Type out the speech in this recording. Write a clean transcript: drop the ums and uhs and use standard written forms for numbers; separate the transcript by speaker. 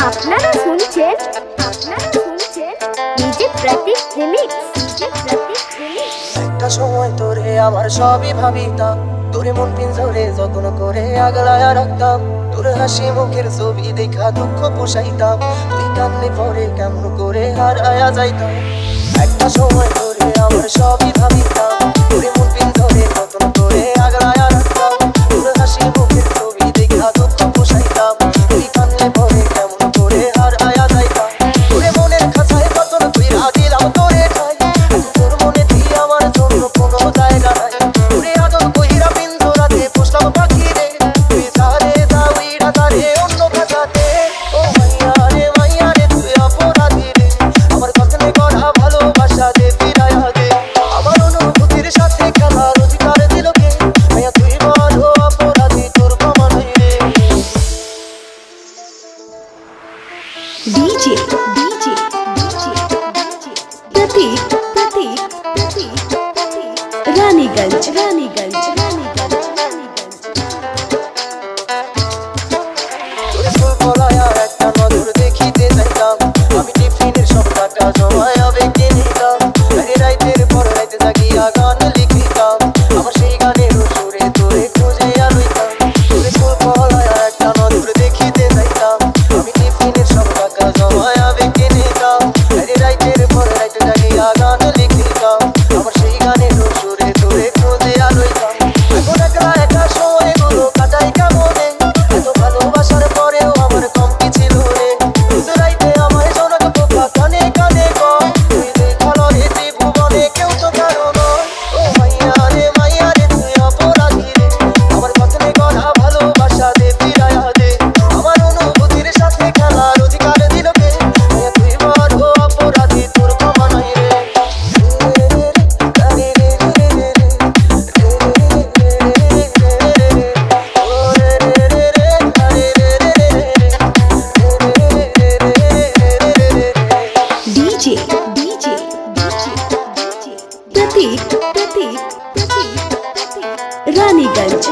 Speaker 1: আপনারা শুনছেন ডিজে প্রতীক রিমিক্স।
Speaker 2: একটা সময় তোরে আমার সবই ভাবিতাম, তোরে মন পিঞ্জরে যত্ন করে আগলায়া রাখতাম, তোর হাসি মুখের ছবি দেখা দুঃখ পোষাইতাম, তুই কান্নে পরে কেমন করে হারায়া যাইতাম। একটা সময় তোরে আমার সবই ভাবিতাম, তোরে মন পিঞ্জরে যত্ন করে আগলায়া রাখতাম, তোর হাসি মুখের ছবি দেখা দুঃখ পোষাইতাম, তুই কান্নে পরে কেমন করে হারায়া যাইতাম। তোরে মনের খাঁচায় যত্ন কইরা দিলাম তোরে ঠাই, তোর মনে দিয়ে আমার জন্য কোনো জায়গা নাই। তোরে আদর কইরা পিঞ্জরাতে পুষলাম পাখি রে, তুই যারে দাউইরা তারে অন্য খাঁচাতে। ও মাইয়া রে তুই অপরাধী রে, আমার কতনে করা ভালোবাসা দে ফিরাইয়া দে। আমার অনুভূতির সাথে খেলার অধিকার দিল কে? মাইয়া তুই বড় অপরাধী, তোর ক্ষমা নাই রে।
Speaker 3: डीजे डीजे डीजे प्रतीक प्रतीक प्रतीक रानीगंज रानीगंज रानीगंज
Speaker 2: তোরে ফুল ফলায়া একটা নজর দেখিতে যাইতাম, আমি টিফিনের সব টাকা জমায়া বেঁকে নিতাম, রাইতের পর রাইতে জাগিয়া গান লিখিতাম, আমার সেই গানের সুরে তোরে খুঁজিয়া লইতাম। তোরে ফুল ফলায়া একটা নজর দেখিতে যাইতাম, আমি টিফিনের সব টাকা জমায়া বেঁকে নিতাম, রাইতের পর রাইতে জাগিয়া গান লিখিতাম, আমার সেই গানের সুরে তোরে খুঁজিয়া লইতাম। এখন একলা একা সময়গুলো কাটাই কেমনে, এত ভালোবাসার পরেও আমার কম কি ছিল রে। রাইতে আমায় জনক পোকা কানে কানে কম, তুই দেখালো রে ত্রিভুবনে কেউ তো কারো নয়। ও মাইয়া রে তুই অপরাধী রে, আমার কতনে করা ভালোবাসা দে ফিরাইয়া দে। আমার অনুভূতির সাথে খেলার অধিকার দিল কে? মাইয়া তুই বড় অপরাধী, তোর ক্ষমা নাই রে।
Speaker 3: डीजे डीजे डीजे प्रतीक प्रतीक प्रतीक रानीगंज